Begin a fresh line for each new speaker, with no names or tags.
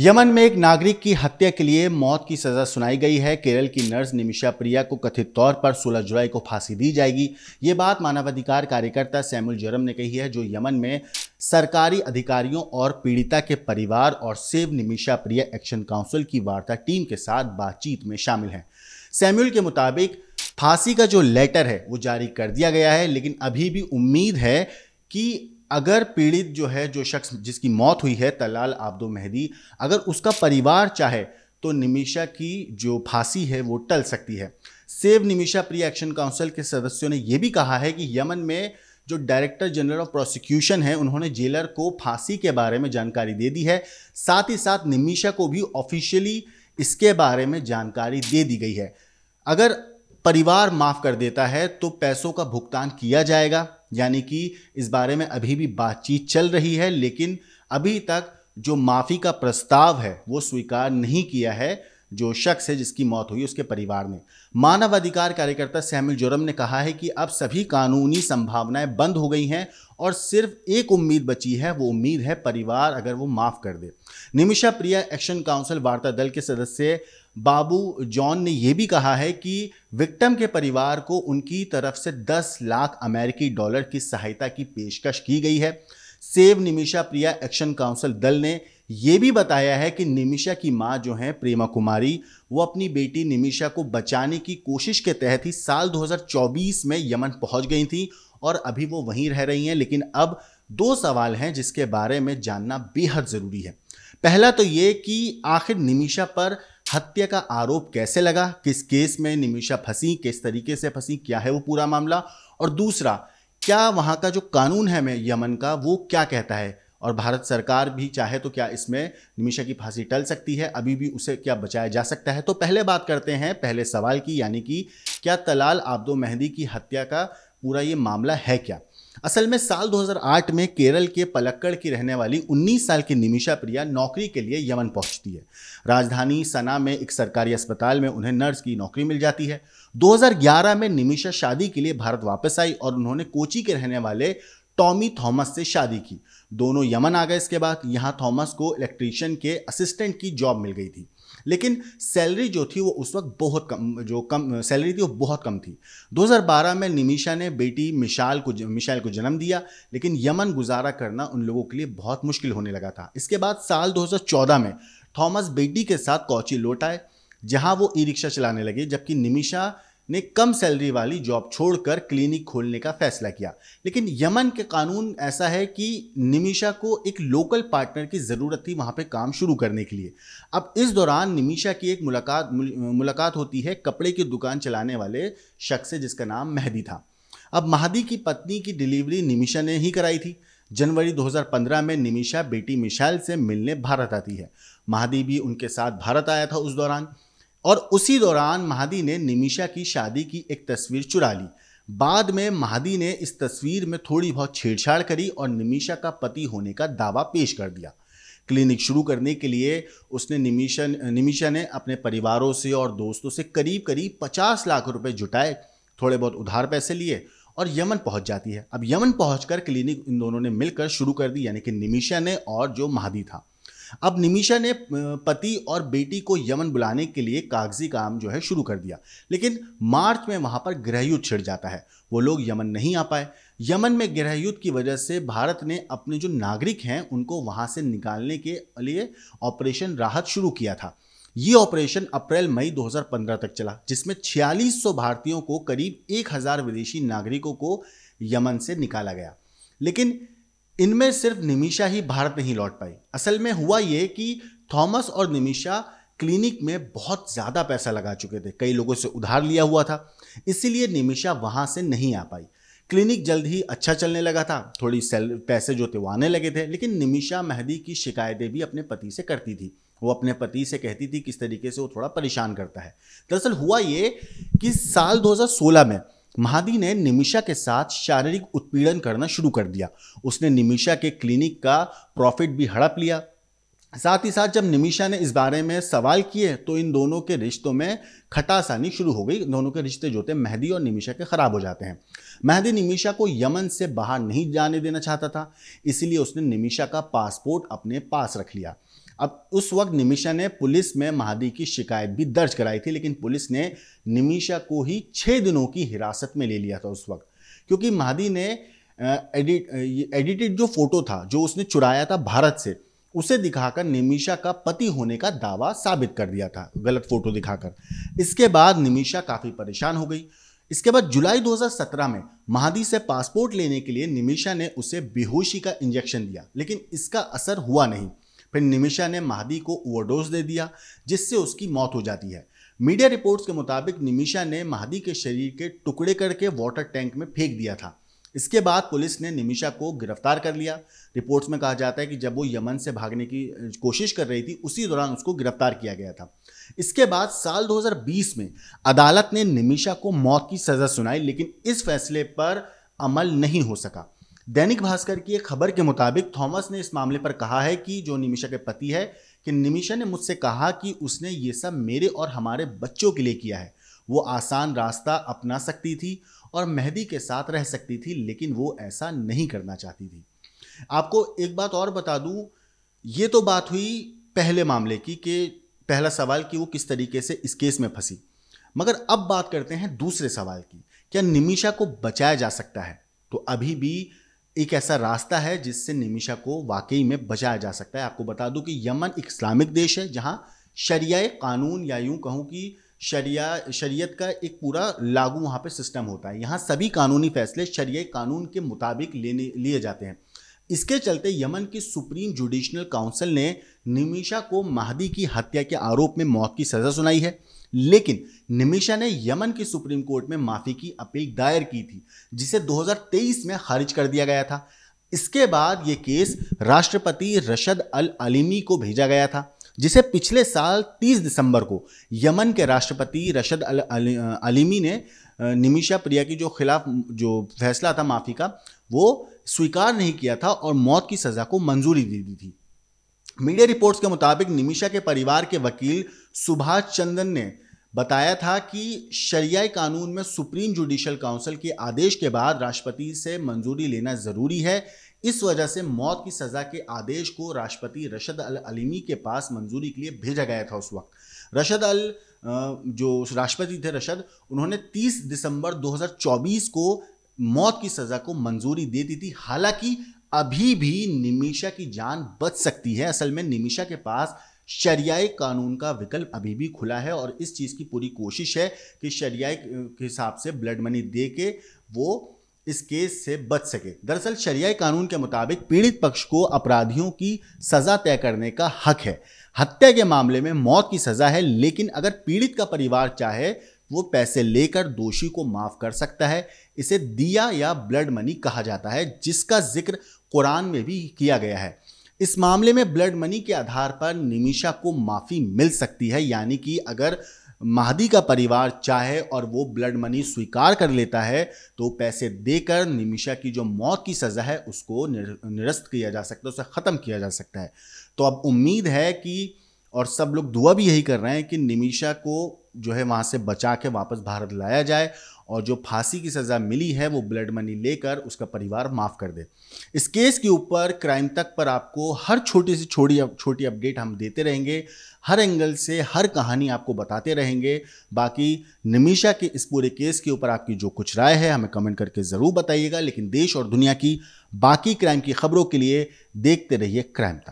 Yemen में एक नागरिक की हत्या के लिए मौत की सजा सुनाई गई है। केरल की नर्स निमिषा प्रिया को कथित तौर पर 16 जुलाई को फांसी दी जाएगी। ये बात मानवाधिकार कार्यकर्ता सैमुअल जोरम ने कही है, जो यमन में सरकारी अधिकारियों और पीड़िता के परिवार और सेव निमिषा प्रिया एक्शन काउंसिल की वार्ता टीम के साथ बातचीत में शामिल हैं। सैमुअल के मुताबिक फांसी का जो लेटर है वो जारी कर दिया गया है, लेकिन अभी भी उम्मीद है कि अगर पीड़ित जो शख्स जिसकी मौत हुई है तलाल आब्दो मेहदी, अगर उसका परिवार चाहे तो निमिषा की जो फांसी है वो टल सकती है। सेव निमिषा प्रिया एक्शन काउंसिल के सदस्यों ने यह भी कहा है कि यमन में जो डायरेक्टर जनरल ऑफ प्रोसिक्यूशन है उन्होंने जेलर को फांसी के बारे में जानकारी दे दी है। साथ ही साथ निमिषा को भी ऑफिशियली इसके बारे में जानकारी दे दी गई है। अगर परिवार माफ कर देता है तो पैसों का भुगतान किया जाएगा, यानी कि इस बारे में अभी भी बातचीत चल रही है, लेकिन अभी तक जो माफी का प्रस्ताव है वो स्वीकार नहीं किया है जो शख्स है जिसकी मौत हुई उसके परिवार ने। मानवाधिकार कार्यकर्ता सैमुअल जोरम ने कहा है कि अब सभी कानूनी संभावनाएं बंद हो गई हैं और सिर्फ एक उम्मीद बची है, वो उम्मीद है परिवार अगर वो माफ कर दे। निमिषा प्रिया एक्शन काउंसिल वार्ता दल के सदस्य बाबू जॉन ने यह भी कहा है कि विक्टिम के परिवार को उनकी तरफ से 10 लाख अमेरिकी डॉलर की सहायता की पेशकश की गई है। सेव निमिषा प्रिया एक्शन काउंसिल दल ने यह भी बताया है कि निमिषा की मां जो है प्रेमा कुमारी, वो अपनी बेटी निमिषा को बचाने की कोशिश के तहत ही साल 2024 में यमन पहुंच गई थी और अभी वो वहीं रह रही हैं। लेकिन अब दो सवाल हैं जिसके बारे में जानना बेहद जरूरी है। पहला तो ये कि आखिर निमिषा पर हत्या का आरोप कैसे लगा, किस केस में निमिषा फंसी, किस तरीके से फंसी, क्या है वो पूरा मामला, और दूसरा क्या वहां का जो कानून है में यमन का वो क्या कहता है, और भारत सरकार भी चाहे तो क्या इसमें निमिषा की फांसी टल सकती है, अभी भी उसे क्या बचाया जा सकता है। तो पहले बात करते हैं पहले सवाल की, यानी कि क्या तलाल आब्दो मेहदी की हत्या का पूरा ये मामला है क्या। असल में साल 2008 में केरल के पलक्कड़ की रहने वाली 19 साल की निमिषा प्रिया नौकरी के लिए यमन पहुंचती है। राजधानी सना में एक सरकारी अस्पताल में उन्हें नर्स की नौकरी मिल जाती है। 2011 में निमिषा शादी के लिए भारत वापस आई और उन्होंने कोची के रहने वाले टॉमी थॉमस से शादी की। दोनों यमन आ गए। इसके बाद यहाँ थॉमस को इलेक्ट्रीशियन के असिस्टेंट की जॉब मिल गई थी, लेकिन सैलरी जो थी वो उस वक्त बहुत कम सैलरी थी, वो बहुत कम थी। 2012 में निमिषा ने बेटी मिशाल को जन्म दिया, लेकिन यमन गुजारा करना उन लोगों के लिए बहुत मुश्किल होने लगा था। इसके बाद साल 2014 में थॉमस बेटी के साथ कोची लौट आए, जहां वो ई रिक्शा चलाने लगे, जबकि निमिषा ने कम सैलरी वाली जॉब छोड़कर क्लिनिक खोलने का फैसला किया। लेकिन यमन के कानून ऐसा है कि निमिषा को एक लोकल पार्टनर की ज़रूरत थी वहाँ पे काम शुरू करने के लिए। अब इस दौरान निमिषा की एक मुलाकात होती है कपड़े की दुकान चलाने वाले शख्स से जिसका नाम मेहदी था। अब मेहदी की पत्नी की डिलीवरी निमिषा ने ही कराई थी। जनवरी 2015 में निमिषा बेटी मिशाल से मिलने भारत आती है। मेहदी भी उनके साथ भारत आया था उस दौरान, और उसी दौरान मेहदी ने निमिषा की शादी की एक तस्वीर चुरा ली। बाद में मेहदी ने इस तस्वीर में थोड़ी बहुत छेड़छाड़ करी और निमिषा का पति होने का दावा पेश कर दिया। क्लिनिक शुरू करने के लिए उसने निमिषा ने अपने परिवारों से और दोस्तों से करीब 50 लाख रुपए जुटाए, थोड़े बहुत उधार पैसे लिए और यमन पहुंच जाती है। अब यमन पहुंचकर क्लिनिक इन दोनों ने मिलकर शुरू कर दी, यानी कि निमिषा ने और जो मेहदी था। अब निमिषा ने पति और बेटी को यमन बुलाने के लिए कागजी काम जो है शुरू कर दिया, लेकिन मार्च में वहां पर गृहयुद्ध छिड़ जाता है। वो लोग यमन नहीं आ पाए। यमन में गृहयुद्ध की वजह से भारत ने अपने जो नागरिक हैं उनको वहां से निकालने के लिए ऑपरेशन राहत शुरू किया था। ये ऑपरेशन अप्रैल मई 2015 तक चला, जिसमें 4600 भारतीयों को करीब 1000 विदेशी नागरिकों को यमन से निकाला गया। लेकिन इनमें सिर्फ निमिषा ही भारत नहीं लौट पाई। असल में हुआ ये कि थॉमस और निमिषा क्लिनिक में बहुत ज़्यादा पैसा लगा चुके थे, कई लोगों से उधार लिया हुआ था, इसीलिए निमिषा वहाँ से नहीं आ पाई। क्लिनिक जल्द ही अच्छा चलने लगा था, थोड़ी पैसे जो थे वो आने लगे थे, लेकिन निमिषा मेहदी की शिकायतें भी अपने पति से करती थी। वो अपने पति से कहती थी किस तरीके से वो थोड़ा परेशान करता है। दरअसल हुआ ये कि साल 2016 में मेहदी ने निमिषा के साथ शारीरिक उत्पीड़न करना शुरू कर दिया। उसने निमिषा के क्लिनिक का प्रॉफिट भी हड़प लिया। साथ ही साथ जब निमिषा ने इस बारे में सवाल किए तो इन दोनों के रिश्तों में खटासानी शुरू हो गई। दोनों के रिश्ते जो थे मेहदी और निमिषा के खराब हो जाते हैं। मेहदी निमिषा को यमन से बाहर नहीं जाने देना चाहता था, इसलिए उसने निमिषा का पासपोर्ट अपने पास रख लिया। अब उस वक्त निमिषा ने पुलिस में महादी की शिकायत भी दर्ज कराई थी, लेकिन पुलिस ने निमिषा को ही 6 दिनों की हिरासत में ले लिया था उस वक्त, क्योंकि महादी ने एडिटेड जो फोटो था जो उसने चुराया था भारत से, उसे दिखाकर निमिषा का पति होने का दावा साबित कर दिया था, गलत फोटो दिखाकर। इसके बाद निमिषा काफी परेशान हो गई। इसके बाद जुलाई 2017 में महादी से पासपोर्ट लेने के लिए निमिषा ने उसे बेहोशी का इंजेक्शन दिया, लेकिन इसका असर हुआ नहीं। फिर निमिषा ने महादी को ओवरडोज दे दिया, जिससे उसकी मौत हो जाती है। मीडिया रिपोर्ट्स के मुताबिक निमिषा ने महादी के शरीर के टुकड़े करके वाटर टैंक में फेंक दिया था। इसके बाद पुलिस ने निमिषा को गिरफ्तार कर लिया। रिपोर्ट्स में कहा जाता है कि जब वो यमन से भागने की कोशिश कर रही थी, उसी दौरान उसको गिरफ्तार किया गया था। इसके बाद साल 2020 में अदालत ने निमिषा को मौत की सजा सुनाई, लेकिन इस फैसले पर अमल नहीं हो सका। दैनिक भास्कर की एक खबर के मुताबिक थॉमस ने इस मामले पर कहा है कि जो निमिषा के पति है, कि निमिषा ने मुझसे कहा कि उसने ये सब मेरे और हमारे बच्चों के लिए किया है। वो आसान रास्ता अपना सकती थी और मेहदी के साथ रह सकती थी, लेकिन वो ऐसा नहीं करना चाहती थी। आपको एक बात और बता दूं, ये तो बात हुई पहले मामले की, कि पहला सवाल कि वो किस तरीके से इस केस में फंसी, मगर अब बात करते हैं दूसरे सवाल की, क्या निमिषा को बचाया जा सकता है? तो अभी भी एक ऐसा रास्ता है जिससे निमिषा को वाकई में बचाया जा सकता है। आपको बता दूं कि यमन एक इस्लामिक देश है, जहां शरिया कानून, या यूं कहूं कि शरीयत का एक पूरा लागू वहाँ पे सिस्टम होता है। यहाँ सभी कानूनी फैसले शरिया कानून के मुताबिक लिए जाते हैं। इसके चलते यमन की सुप्रीम जुडिशल काउंसिल ने निमिषा को महादी की हत्या के आरोप में मौत की सजा सुनाई है, लेकिन निमिषा ने यमन की सुप्रीम कोर्ट में माफी की अपील दायर की थी, जिसे 2023 में खारिज कर दिया गया था। इसके बाद ये केस राष्ट्रपति रशद अल अलीमी को भेजा गया था, जिसे पिछले साल 30 दिसंबर को यमन के राष्ट्रपति रशद अल अलीमी ने निमिषा प्रिया की जो खिलाफ जो फैसला था माफी का, वो स्वीकार नहीं किया था और मौत की सजा को मंजूरी दे दी थी। मीडिया रिपोर्ट्स के मुताबिक निमिषा के परिवार के वकील सुभाष चंदन ने बताया था कि शरिया कानून में सुप्रीम जुडिशल काउंसिल के आदेश के बाद राष्ट्रपति से मंजूरी लेना जरूरी है। इस वजह से मौत की सजा के आदेश को राष्ट्रपति रशद अल अलीमी के पास मंजूरी के लिए भेजा गया था। उस वक्त रशद अल जो राष्ट्रपति थे रशद, उन्होंने 30 दिसंबर 2024 को मौत की सजा को मंजूरी दे दी थी। हालांकि अभी भी निमिषा की जान बच सकती है। असल में निमिषा के पास शरियाई कानून का विकल्प अभी भी खुला है और इस चीज़ की पूरी कोशिश है कि शरियाई के हिसाब से ब्लड मनी दे के वो इस केस से बच सके। दरअसल शरियाई कानून के मुताबिक पीड़ित पक्ष को अपराधियों की सजा तय करने का हक है। हत्या के मामले में मौत की सजा है, लेकिन अगर पीड़ित का परिवार चाहे वो पैसे लेकर दोषी को माफ कर सकता है। इसे दिया या ब्लड मनी कहा जाता है, जिसका जिक्र कुरान में भी किया गया है। इस मामले में ब्लड मनी के आधार पर निमिषा को माफी मिल सकती है, यानी कि अगर महादी का परिवार चाहे और वो ब्लड मनी स्वीकार कर लेता है तो पैसे देकर निमिषा की जो मौत की सजा है उसको निरस्त किया जा सकता है, उसे ख़त्म किया जा सकता है। तो अब उम्मीद है कि, और सब लोग दुआ भी यही कर रहे हैं कि निमिषा को जो है वहाँ से बचा के वापस भारत लाया जाए और जो फांसी की सज़ा मिली है वो ब्लड मनी लेकर उसका परिवार माफ़ कर दे। इस केस के ऊपर क्राइम तक पर आपको हर छोटी से छोटी अपडेट हम देते रहेंगे, हर एंगल से हर कहानी आपको बताते रहेंगे। बाकी निमिषा के इस पूरे केस के ऊपर आपकी जो कुछ राय है हमें कमेंट करके ज़रूर बताइएगा। लेकिन देश और दुनिया की बाकी क्राइम की खबरों के लिए देखते रहिए क्राइम तक।